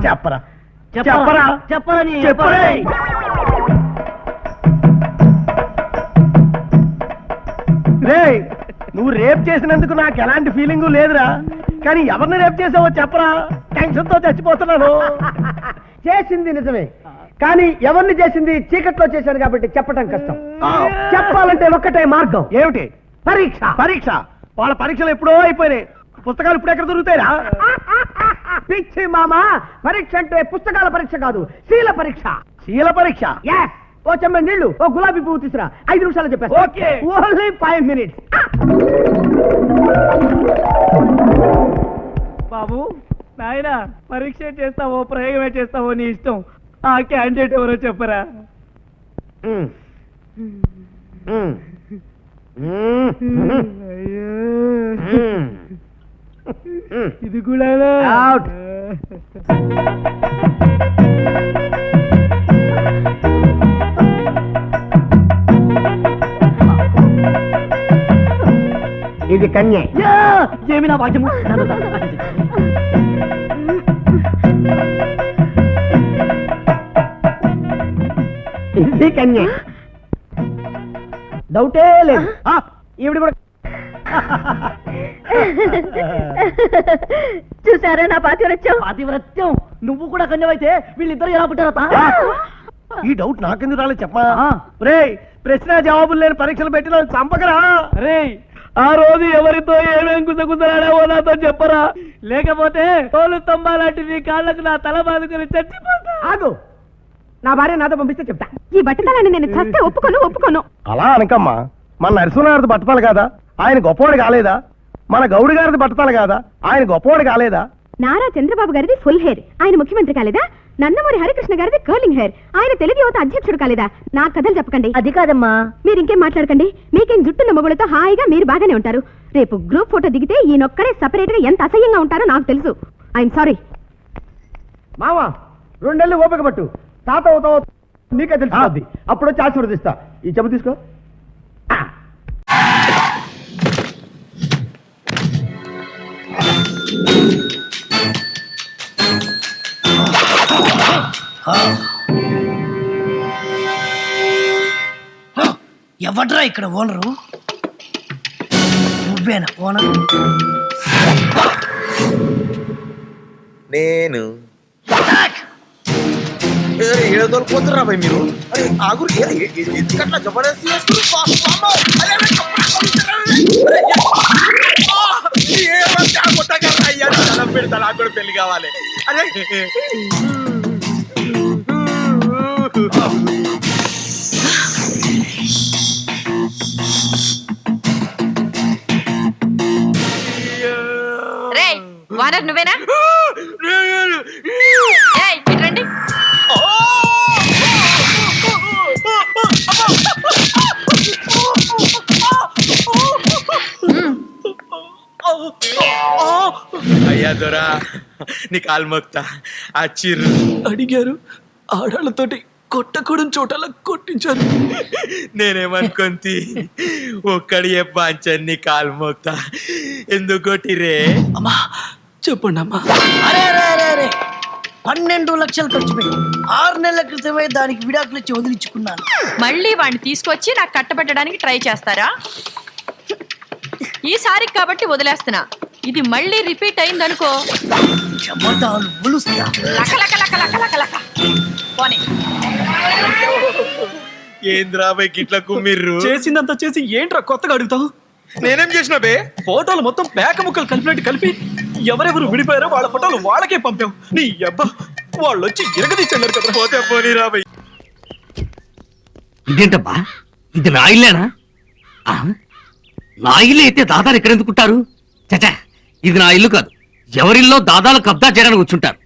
చెప్పరా చెప్పరా చెప్పరా చెప్పరా. రే నువ్వు రేప్ చేసినందుకు నాకు ఎలాంటి ఫీలింగ్ లేదురా, కానీ ఎవరిని రేప్ చేసావో చెప్పరా, టెన్షన్ తో చచ్చిపోతున్నాను. చేసింది నిజమే, కానీ ఎవరిని చేసింది చీకట్లో చేశాను కాబట్టి చెప్పటం కష్టం. చెప్పాలంటే ఒక్కటే మార్గం. ఏమిటి? పరీక్ష. పరీక్ష? వాళ్ళ పరీక్షలు ఎప్పుడో అయిపోయినాయి, పుస్తకాలు ఇప్పుడు ఎక్కడ దొరుకుతాయిరా? పిచ్చి మామా, పరీక్ష అంటే పుస్తకాల పరీక్ష కాదు, శీల పరీక్ష. శీల పరీక్ష? ఓ చెమ్మ నీళ్లు, ఓ గులాబీ పువ్వు తీసురా, 5 నిమిషాలు చెప్పేసి. ఓకే. Only 5 minutes. బాబు నాయనా, పరీక్ష చేస్తావో ప్రయోగమే చేస్తావో నీ ఇష్టం. ఆ క్యాండిడేట్ ఎవరో చెప్పరా? ఇది కూడా అవుట్. ఇది కన్య. ఏమి నా భాగ్యము. ఇది కన్య, డౌటే లేదు. ఈవిడ కూడా. చూసారా నా పాతివ్రత్యం? పాతివ్రత్యం? నువ్వు కూడా కన్యవైతే వీళ్ళిద్దరు ఎలా పుట్టారతా? ఈ డౌట్ నాకెందుకు రాలేదు చెప్పా. రే ప్రశ్న జవాబులు లేని పరీక్షలు పెట్టిన చంపకరా. రే ఆ రోజు ఎవరితో ఏమేం గుసగుసలాడావో నాతో చెప్పరా, లేకపోతే తోలు తొమ్మాలాంటి నీ కాళ్ళకు నా తల బాదుకుని చచ్చిపోతా. ఆగు, నా భార్య నాతో పంపిస్తే చెప్తా. ఈ బట్టతలని నేను చస్తే ఒప్పుకోను. అలా అనకమ్మా, మన నరసింహారావు బట్టతలు కాదా, ఆయన గొప్పవాడు కాలేదా? మన గౌడి గారిది బట్టతలు కాదా, ఆయన గొప్పవాడు కాలేదా? నారా చంద్రబాబు గారిది ఫుల్ హెయిర్, ఆయన ముఖ్యమంత్రి కాలేదా? నందమూరి హరికృష్ణ గారిది కర్లింగ్ హెయిర్, ఆయన తెలుగు యువత అధ్యక్షుడు కాలేదా? నా కథలు చెప్పకండి. అది కాదమ్మా. మీరు ఇంకేం మాట్లాడకండి. మీకేం జుట్టున్న మొగులతో హాయిగా మీరు బాగానే ఉంటారు. రేపు గ్రూప్ ఫోటో దిగితే ఈయనొక్కడే సపరేట్ గా ఎంత అసహ్యంగా ఉంటారో నాకు తెలుసు. I'm sorry. మావా 2 నెలలు ఓపిక పట్టు, తాత అవుతావు నీకే తెలుస్తుంది. అప్పుడు వచ్చి ఆశీర్వదిస్తా. ఈ చెప్పు తీసుకో. ఎవడ్రా ఇక్కడ ఓనరు? నువ్వేనా ఓనరు? నేను ఏదో పోతురా భయ్ మీరు. అరే ఆగురు ఎందుకట్లా జబర్దస్త్ పెడతా, నాకు కూడా పెళ్లి కావాలి. అరే వానర్ నువ్వేనా? రండి. అయ్యా దొరా, నీ కాలు మొక్తా. ఆ చిర్రు అడిగారు, ఆడాళ్ళతోటి కొట్టకూడని చోటలా కొట్టించారు. నేనేమనుకుంది ఒక్కడి చెప్పాంచని నీ కాలు మోక్తా. ఎందుకు కొట్టిరే? అమ్మా చెప్పండి అమ్మా. అరే అరే అరే అరే 12 లక్షలు ఖర్చు పెట్టి 6 నెలల క్రితమే దానికి విడాకులు ఇచ్చి వదిలించుకున్నాను. మళ్ళీ వాడిని తీసుకొచ్చి నాకు కట్టబెట్టడానికి ట్రై చేస్తారా? ఈసారి కాబట్టి వదిలేస్తున్నా. ఇది మళ్ళీ రిపీట్ అయిందనుకో, జబర్దాలు బులుస్తా. లక లక లక లక లక లక. పోనీ. ఏంద్రా బై గిట్ల కుమ్మిర్రు? చేసిందంతా చేసి ఏంట్రా కొత్తగా అడుగుతావు? నేనేం చేసిన బే? ఫోటోలు మొత్తం పేక ముక్కలు కలిపినట్టు కలిపి ఎవరెవరు విడిపోయారో వాళ్ళ ఫోటోలు వాళ్ళకే పంపాం. నీ అబ్బా వాళ్ళు వచ్చి ఇరగదీసన్నారు కదా. పోతే పోనీ రాబోయ్. ఇదేంటబ్బా, ఇది నా ఇల్లేనా? నా ఇల్లు అయితే దాదాలు ఎక్కడ ఎందుకుంటారు? చచా, ఇది నా ఇల్లు కాదు. ఎవరిల్లో దాదాలు కబ్జా చేయడానికి కూర్చుంటారు.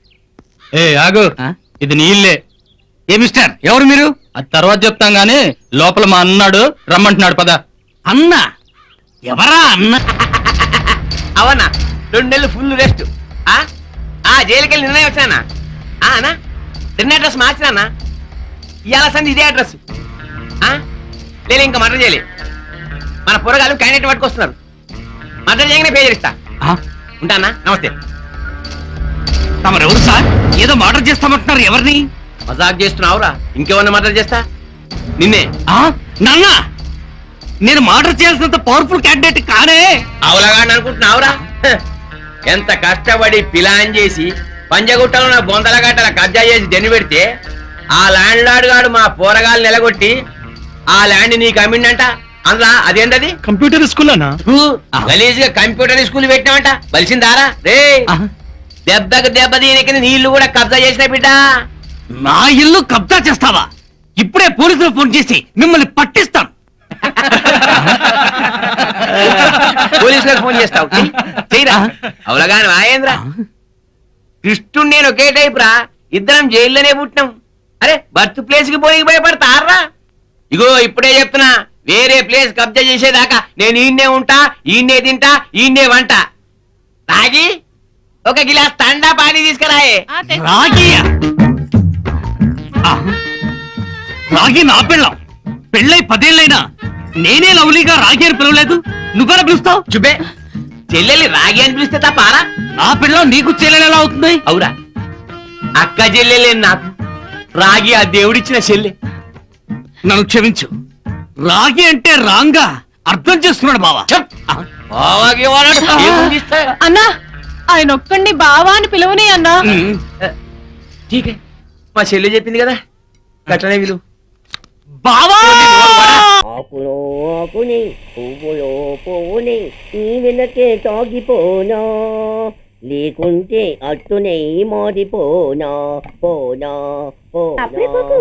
ఏ ఆగు, ఇది నీ ఇల్లే. ఏ మిస్టర్, ఎవరు మీరు? అది తర్వాత చెప్తాం గానీ లోపల మా అన్నాడు రమ్మంటున్నాడు. పద. అన్న? ఎవరా అన్న? అవన్నా 2 నెలలు ఫుల్ రెస్ట్. జైలుకి వెళ్ళి నిన్న వచ్చానా? అన్నా నిన్న అడ్రస్ మార్చినా, ఇవాళ సంది ఇదే అడ్రస్. లేదు ఇంకా మర్డర్ చేయలే. మన పొరగాలు క్యాండిడేట్ పట్టుకొస్తున్నారు. మర్డర్ చేయగానే పే చేస్తా. ఉంటానా? నమస్తే. తమరెవరు సార్? ఏదో మర్డర్ చేస్తామంటున్నారు, ఎవరిని? మజాక్ చేస్తున్నావురా? ఇంకేమన్నా మాటలు చేస్తా నిన్నే. నాన్న, నేను మర్డర్ చేయాల్సినంత పవర్ఫుల్ క్యాండిడేట్ కానే. అవలగా అనుకుంటున్నావురా? ఎంత కష్టపడి ప్లాన్ చేసి పంజగుట్టలో నా బొందల గట్టల కబ్జా చేసి దెన్ని పెడితే ఆ ల్యాండ్ లార్డ్ గాడు మా పోరగాళ్ళు నిలగొట్టి ఆ ల్యాండ్ నీకు అమ్మిండంట. అందులో అదేంటది? కంప్యూటర్ స్కూల్లోనా? గలీజ్ గా కంప్యూటర్ స్కూల్ పెట్టినామంట. బలిసిందారా రే? దెబ్బకి దెబ్బ దీనికి నీళ్లు కూడా కబ్జా చేసిన బిడ్డ. నా ఇల్లు కబ్జా చేస్తావా? ఇప్పుడే పోలీసులు ఫోన్ చేసి మిమ్మల్ని పట్టిస్తాను. పోలీసులకు ఫోన్ చేస్తావు? చెయ్యరా. అవలగాని వాయేంద్ర కృష్ణుడు నేను ఒకే టైప్ రా. ఇద్దరం జైల్లోనే పుట్టినాం. అరే బర్త్ ప్లేస్ కి పోయి భయపడతారా? ఇగో ఇప్పుడే చెప్తున్నా, వేరే ప్లేస్ కబ్జా చేసేదాకా నేను ఈయన్నే ఉంటా, ఈయన్నే తింటా, ఈయన్నే వంట. తాగి ఒక గిలాస్ తండా పానీ తీసుకురాయే. రాగియా? రాగి నా పెళ్ళం. పెళ్ళై 10 ఏళ్ళైనా నేనే లవ్లీగా రాగి అని పిలవలేదు, నువ్వెలా పిలుస్తావు? చుబే చెల్లెల్ని రాగి అని పిలిస్తే తప్పారా? నా పెళ్ళం నీకు చెల్లెలు ఎలా అవుతుంది? అవురా, అక్క చెల్లెలే నాకు, రాగి ఆ దేవుడిచ్చిన చెల్లె. నన్ను క్షమించు. రాగి అంటే రాంగా అర్థం చేసుకున్నాడు బావా. అన్నా, ఆయన ఒక్కడిని బావా అని పిలువని అన్నా. ఠీకే, మా చెల్లె చెప్పింది కదా, గట్లనే విలు. బావా! ఆకులో ఆకుని పువ్వులో పువ్వుని నీ వెనకే తాగిపోనా, లేకుంటే అట్టునే మారిపోనా పోనా పోనా.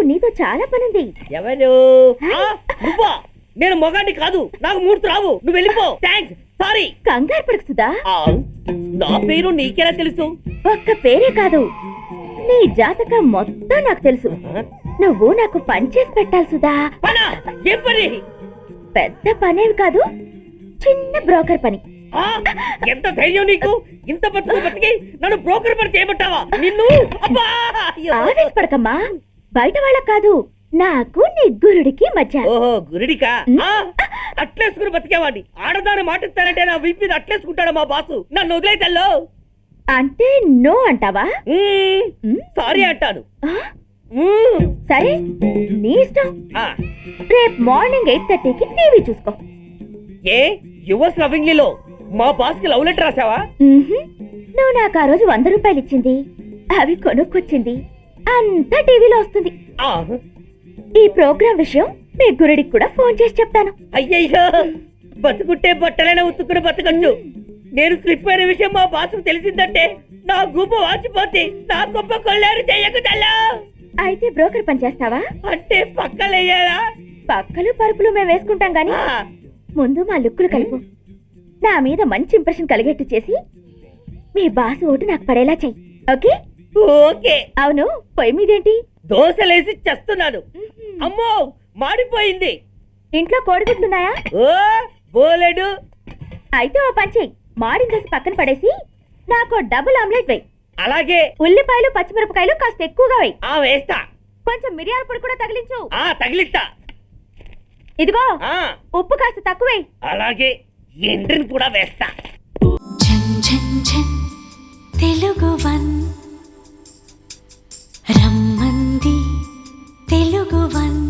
నీతో చాలా పనుంది. ఎవరు? నువ్వా? నేను మొగాన్ని కాదు, నాకు మూర్తి రావు. నువ్వు వెళ్ళిపో. Thanks, sorry. కంగారు పడుతుందా? నా పేరు నీకెలా తెలుసు? ఒక్క పేరే కాదు, నీ జాతకం మొత్తం నాకు తెలుసు. నువ్వు నాకు పని చేసి పెట్టాలి సుధా. పనా? ఏం పని? పెద్ద పనేవి కాదు, చిన్న బ్రోకర్ పని. ఎంత ధైర్యం నీకు? ఇంత బతికి నన్ను బ్రోకర్ పని చేయబట్టావా? నిన్ను ఆవేశపడకమ్మా, బయట వాళ్ళకు కాదు, నాకు నీ గురుడికి మధ్య. ఓహో, గురుడికా? అట్లేసుకుని బతికేవాడిని. ఆడదాన్ని మాటిస్తానంటే నా వీపు మీద అట్లేసుకుంటాడు మా బాసు. నన్ను వదిలేతల్లో. అంటే నో అంటావా? సారీ అంటాను. సరే, నీ ఇష్టం. రేపు మార్నింగ్ 8:30కి టీవీ చూసుకో. ఏ యువర్స్ లవింగ్లీలో మా బాస్ కి లవ్ లెటర్ రాసావా? నువ్వు నాకు ఆ రోజు 100 రూపాయలు ఇచ్చింది, అవి కొనుక్కొచ్చింది అంతా టీవీలో వస్తుంది. ఈ ప్రోగ్రాం విషయం మీ గురుడికి కూడా ఫోన్ చేసి చెప్తాను. అయ్యయ్యో, బతుకుంటే బట్టలైనా ఉత్తుకుని బతకచ్చు. నేను స్లిప్ అయిన విషయం మా బాసుకు తెలిసిందంటే నా గుబ్బ వాచిపోతే నా గొప్ప కొల్లారు చెయ్యకుదల్లా. అయితే బ్రోకర్ పని చేస్తావా? అంటే పక్కలేయాలా? పక్కలు పరుపులు మేము వేసుకుంటాం గాని ముందు మా లుక్కులు కలుపు. నా మీద మంచి ఇంప్రెషన్ కలిగేట్టు చేసి మీ బాసు ఓటు నాకు పడేలా చెయ్యి. ఓకే? ఓకే. అవును, పొయ్యి మీదేంటి? దోశలేసి చేస్తున్నాను. అమ్మో, మాడిపోయింది. ఇంట్లో కోడిగుడ్లున్నాయా? ఓ బోలెడు. అయితే ఓ పని చెయ్యి, మాడి దోశ పక్కన పడేసి నాకు డబుల్ ఆమ్లెట్ వెయ్యి. అలాగే. ఉల్లిపాయలు పచ్చిమిరపకాయలు కాస్త ఎక్కువగా వెయ్యి. వేస్తా. కొంచెం మిరియాల పొడి కూడా తగిలించు. తగిలిస్తా. ఇదిగో ఉప్పు కాస్త తక్కువ వెయ్యి. అలాగే, ఎండ్రిని కూడా వేస్తా. తెలుగువన్ రమ్మంది తెలుగువన్.